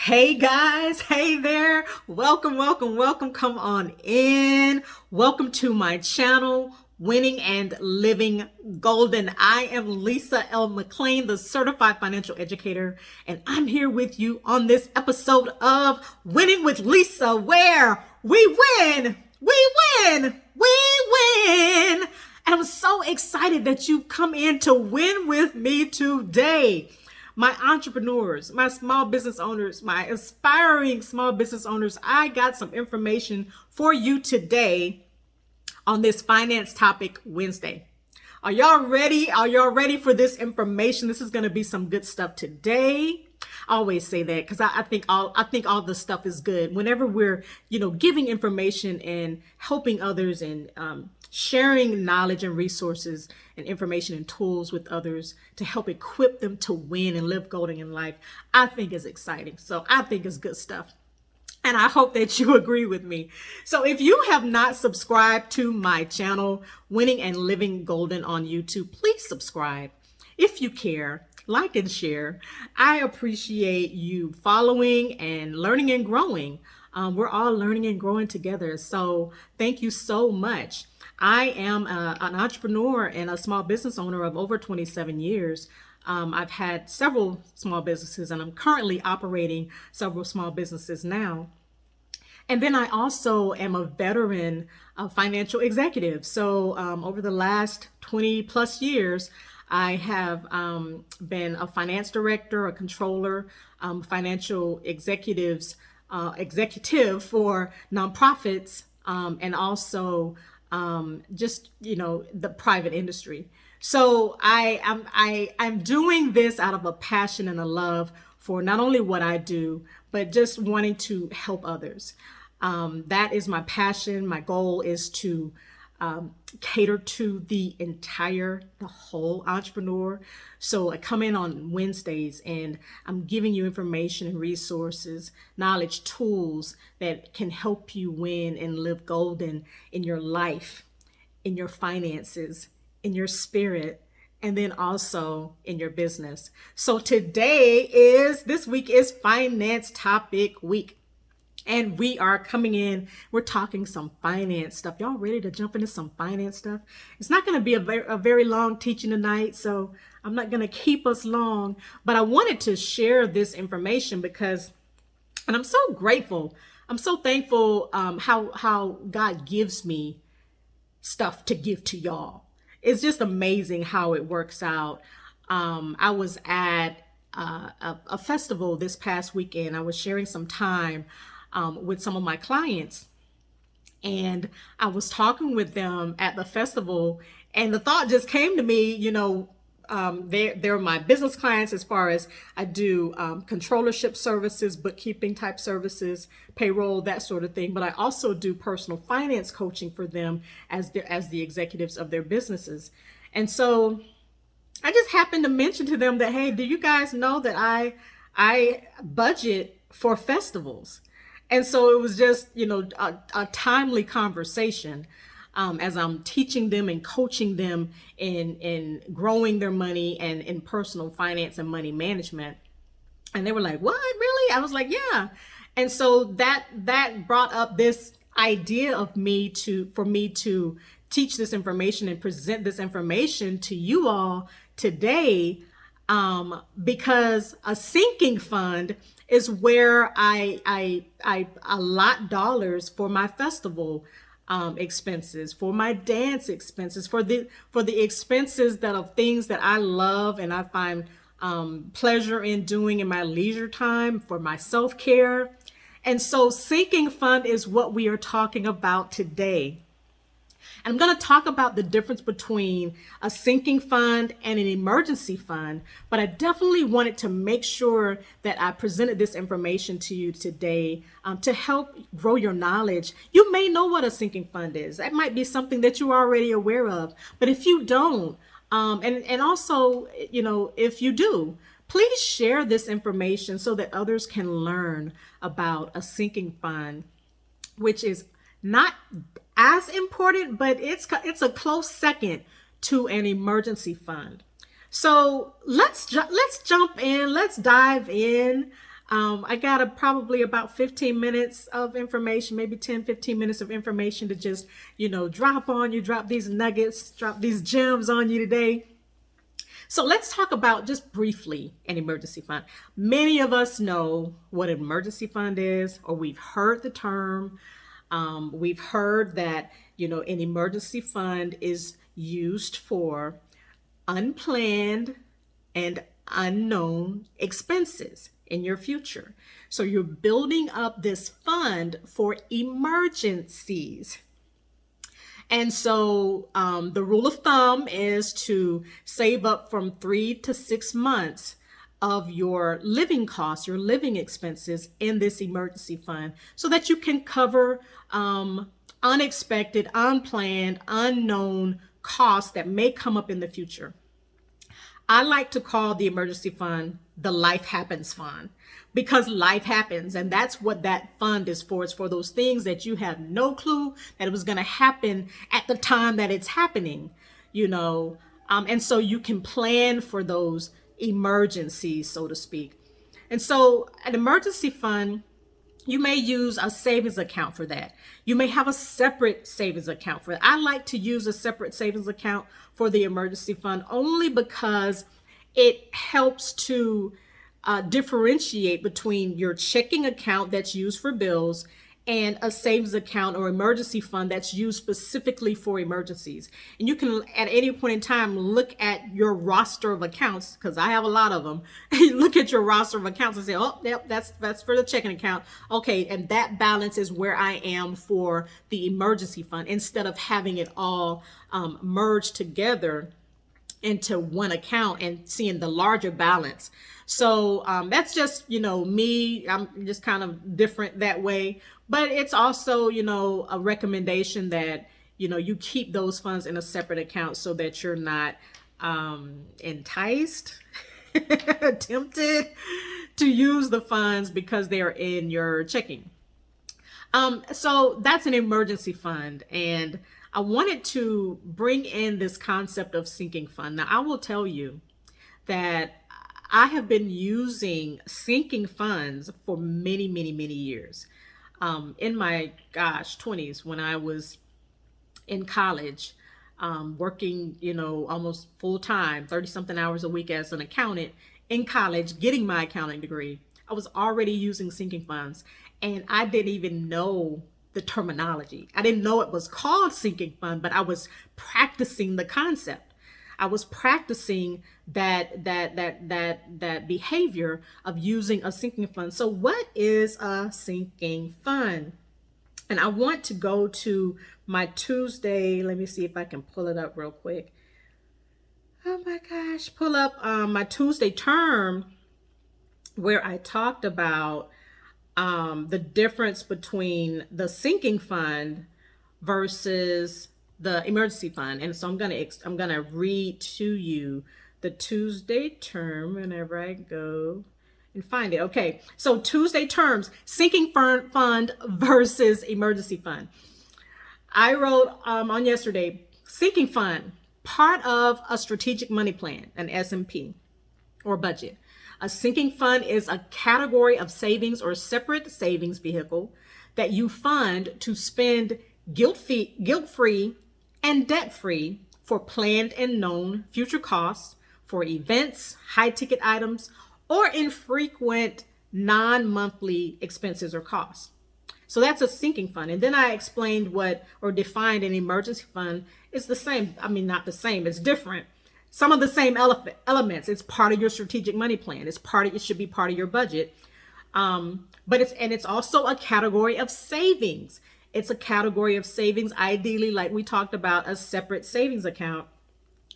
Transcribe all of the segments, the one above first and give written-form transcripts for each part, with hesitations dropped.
Hey guys, hey there. Welcome, welcome, welcome. Come on in. Welcome to my channel, Winning and Living Golden. I am Lisa L. McClain, the certified financial educator, and I'm here with you on this episode of Winning with Lisa, where we win, we win, we win. And I'm so excited that you've come in to win with me today. My entrepreneurs, my small business owners, my aspiring small business owners, I got some information for you today on this Finance Topic Wednesday. Are y'all ready? Are y'all ready for this information? This is going to be some good stuff today. I always say that because I think all the stuff is good. Whenever we're, giving information and helping others and sharing knowledge and resources and information and tools with others to help equip them to win and live golden in life, I think is exciting. So I think it's good stuff. And I hope that you agree with me. So if you have not subscribed to my channel, Winning and Living Golden on YouTube, please subscribe. If you care, like and share. I appreciate you following and learning and growing. We're all learning and growing together. So thank you so much. I am an entrepreneur and a small business owner of over 27 years. I've had several small businesses and I'm currently operating several small businesses now. And then I also am a veteran financial executive. So over the last 20 plus years, I have been a finance director, a controller, financial executive for nonprofits, and also the private industry. So I'm doing this out of a passion and a love for not only what I do, but just wanting to help others. That is my passion. My goal is to cater to the whole entrepreneur. So I come in on Wednesdays and I'm giving you information and resources, knowledge, tools that can help you win and live golden in your life, in your finances, in your spirit, and then also in your business. So this week is Finance Topic Week. And we are coming in, we're talking some finance stuff. Y'all ready to jump into some finance stuff? It's not going to be a very long teaching tonight, so I'm not going to keep us long. But I wanted to share this information because, and I'm so grateful, I'm so thankful how God gives me stuff to give to y'all. It's just amazing how it works out. I was at a festival this past weekend. I was sharing some time with some of my clients, and I was talking with them at the festival, and the thought just came to me, they're my business clients as far as I do controllership services, bookkeeping type services, payroll, that sort of thing. But I also do personal finance coaching for them as the executives of their businesses. And so I just happened to mention to them that, hey, do you guys know that I budget for festivals? And so it was just, a timely conversation as I'm teaching them and coaching them in growing their money and in personal finance and money management. And they were like, what, really? I was like, yeah. And so that brought up this idea of for me to teach this information and present this information to you all today, because a sinking fund is where I allot dollars for my festival expenses, for my dance expenses, for the expenses that of things that I love and I find pleasure in doing in my leisure time, for my self-care. And so sinking fund is what we are talking about today. And I'm going to talk about the difference between a sinking fund and an emergency fund, but I definitely wanted to make sure that I presented this information to you today to help grow your knowledge. You may know what a sinking fund is. That might be something that you're already aware of, but if you don't, and also, if you do, please share this information so that others can learn about a sinking fund, which is not as important, but it's a close second to an emergency fund. So let's jump in. Let's dive in. I got probably about 15 minutes of information, maybe 10, 15 minutes of information to just, drop these nuggets, drop these gems on you today. So let's talk about just briefly an emergency fund. Many of us know what an emergency fund is, or we've heard the term. We've heard that, an emergency fund is used for unplanned and unknown expenses in your future. So you're building up this fund for emergencies. And so the rule of thumb is to save up from 3 to 6 months of your living costs, your living expenses in this emergency fund so that you can cover unexpected, unplanned, unknown costs that may come up in the future. I like to call the emergency fund the life happens fund, because life happens, and that's what that fund is for. It's for those things that you have no clue that it was going to happen at the time that it's happening, and so you can plan for those emergencies, so to speak. And so an emergency fund, you may use a savings account for that. You may have a separate savings account for that. I like to use a separate savings account for the emergency fund only because it helps to differentiate between your checking account that's used for bills and a savings account or emergency fund that's used specifically for emergencies. And you can, at any point in time, look at your roster of accounts, because I have a lot of them. You look at your roster of accounts and say, oh, yep, that's for the checking account. Okay, and that balance is where I am for the emergency fund, instead of having it all merged together into one account and seeing the larger balance. So that's just, me. I'm just kind of different that way. But it's also, a recommendation that, you keep those funds in a separate account so that you're not enticed, tempted to use the funds because they're in your checking. So that's an emergency fund. And I wanted to bring in this concept of sinking fund. Now, I will tell you that I have been using sinking funds for many, many, many years. In my 20s, when I was in college, working, almost full time, 30 something hours a week as an accountant in college, getting my accounting degree, I was already using sinking funds, and I didn't even know the terminology. I didn't know it was called sinking fund, but I was practicing the concept. I was practicing that behavior of using a sinking fund. So what is a sinking fund? And I want to go to my Tuesday. Let me see if I can pull it up real quick. Oh my gosh, pull up my Tuesday term where I talked about the difference between the sinking fund versus the emergency fund. And so I'm gonna read to you the Tuesday term whenever I go and find it. Okay, so Tuesday terms: sinking fund versus emergency fund. I wrote on yesterday, sinking fund, part of a strategic money plan, an S&P or budget. A sinking fund is a category of savings or separate savings vehicle that you fund to spend guilt-free and debt-free for planned and known future costs, for events, high-ticket items, or infrequent non-monthly expenses or costs. So that's a sinking fund. And then I explained defined an emergency fund is the same. I mean, not the same, it's different. Some of the same elements. It's part of your strategic money plan. It should be part of your budget. But it's also a category of savings. It's a category of savings, ideally, like we talked about, a separate savings account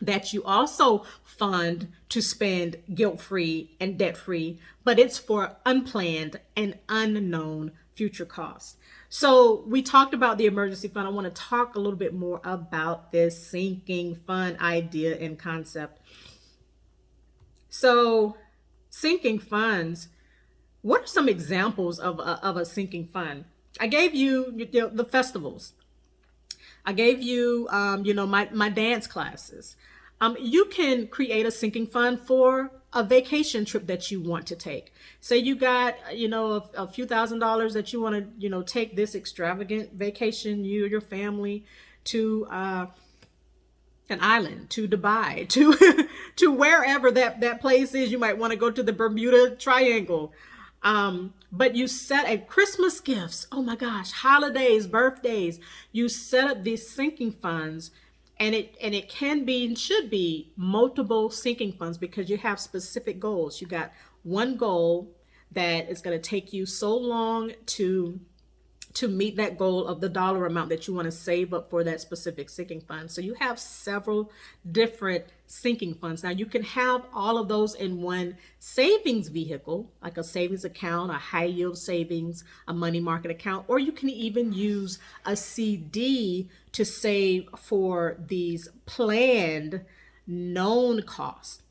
that you also fund to spend guilt-free and debt-free, but it's for unplanned and unknown future costs. So we talked about the emergency fund. I want to talk a little bit more about this sinking fund idea and concept. So sinking funds, what are some examples of a sinking fund? I gave you, the festivals. I gave you, my dance classes. You can create a sinking fund for a vacation trip that you want to take. Say you got, a few $1,000s that you want to, take this extravagant vacation, you or your family, to an island, to Dubai, to to wherever that place is. You might want to go to the Bermuda Triangle. But you set a Christmas gifts, oh my gosh, holidays, birthdays, you set up these sinking funds, and it can be and should be multiple sinking funds, because you have specific goals. You got one goal that is going to take you so long to meet that goal of the dollar amount that you want to save up for that specific sinking fund. So you have several different sinking funds. Now you can have all of those in one savings vehicle, like a savings account, a high yield savings, a money market account, or you can even use a CD to save for these planned known costs.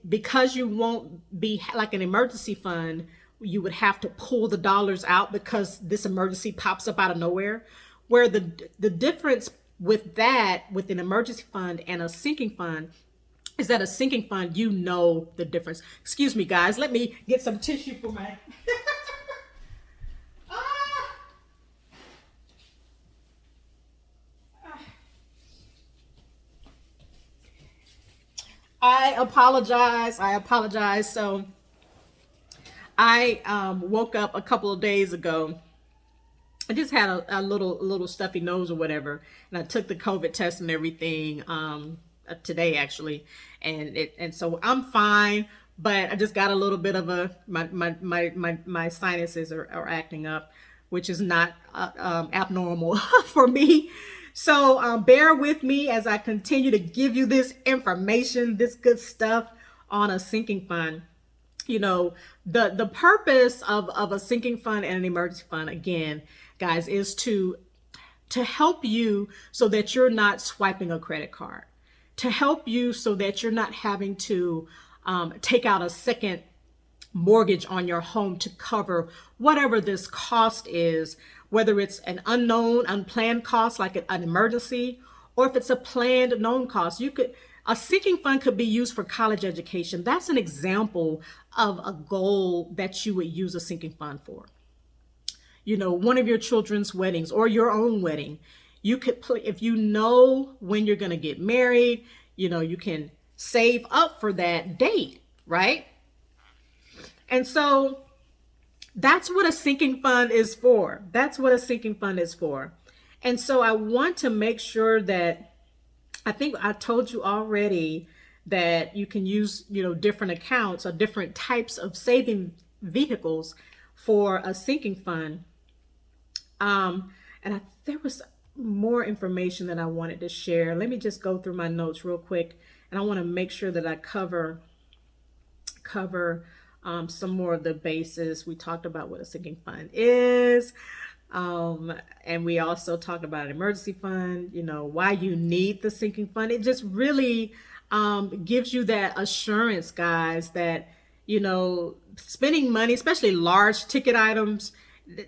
Because you won't be like an emergency fund, you would have to pull the dollars out because this emergency pops up out of nowhere. Where the difference with that, with an emergency fund and a sinking fund, is that a sinking fund, the difference. Excuse me, guys. Let me get some tissue for my... I apologize. So I woke up a couple of days ago. I just had a little stuffy nose or whatever, and I took the COVID test and everything today actually, and so I'm fine. But I just got a little bit of my sinuses are acting up, which is not abnormal for me. So bear with me as I continue to give you this information, this good stuff on a sinking fund. The purpose of a sinking fund and an emergency fund, again, guys, is to help you so that you're not swiping a credit card, to help you so that you're not having to take out a second mortgage on your home to cover whatever this cost is, whether it's an unknown, unplanned cost like an emergency, or if it's a planned, known cost. A sinking fund could be used for college education. That's an example of a goal that you would use a sinking fund for. One of your children's weddings or your own wedding. You could, if you know when you're going to get married, you can save up for that date, right? And so that's what a sinking fund is for. And so I want to make sure that, I think I told you already that you can use, different accounts or different types of saving vehicles for a sinking fund. There was more information that I wanted to share. Let me just go through my notes real quick, and I want to make sure that I cover some more of the bases. We talked about what a sinking fund is. And we also talked about an emergency fund, why you need the sinking fund. It just really gives you that assurance, guys, that, spending money, especially large ticket items,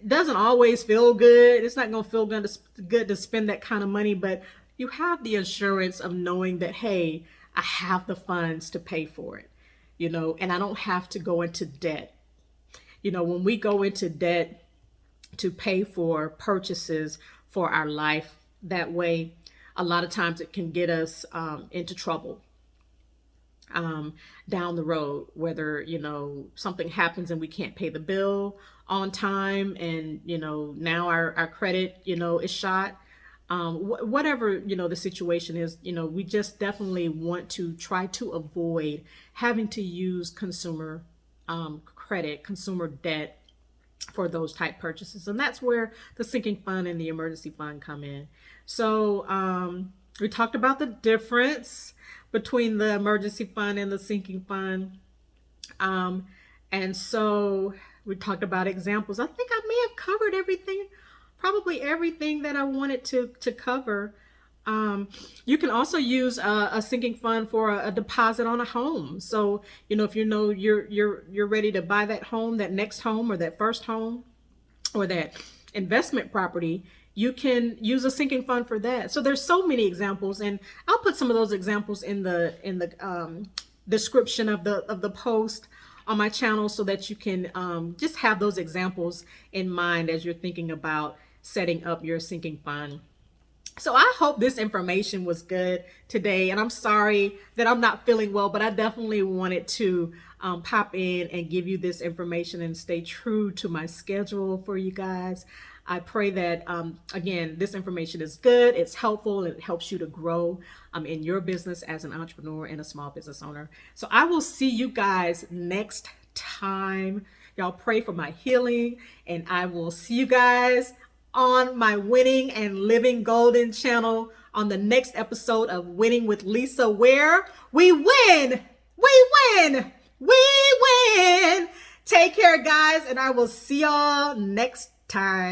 doesn't always feel good. It's not going to feel good to spend that kind of money, but you have the assurance of knowing that, hey, I have the funds to pay for it, and I don't have to go into debt. When we go into debt to pay for purchases for our life that way, a lot of times it can get us into trouble down the road, whether something happens and we can't pay the bill on time, and now our credit is shot. Whatever the situation is, we just definitely want to try to avoid having to use consumer credit, consumer debt for those type purchases. And that's where the sinking fund and the emergency fund come in. So we talked about the difference between the emergency fund and the sinking fund. And so we talked about examples. I think I may have covered everything, probably everything that I wanted to cover. You can also use a sinking fund for a deposit on a home. So, if you're ready to buy that home, that next home or that first home or that investment property, you can use a sinking fund for that. So there's so many examples, and I'll put some of those examples in the description of the post on my channel so that you can just have those examples in mind as you're thinking about setting up your sinking fund. So I hope this information was good today, and I'm sorry that I'm not feeling well, but I definitely wanted to pop in and give you this information and stay true to my schedule for you guys. I pray that, again, this information is good, it's helpful, and it helps you to grow in your business as an entrepreneur and a small business owner. So I will see you guys next time. Y'all pray for my healing, and I will see you guys on my Winning and Living Golden channel on the next episode of Winning with Lisa, where we win, we win, we win. Take care, guys, and I will see y'all next time.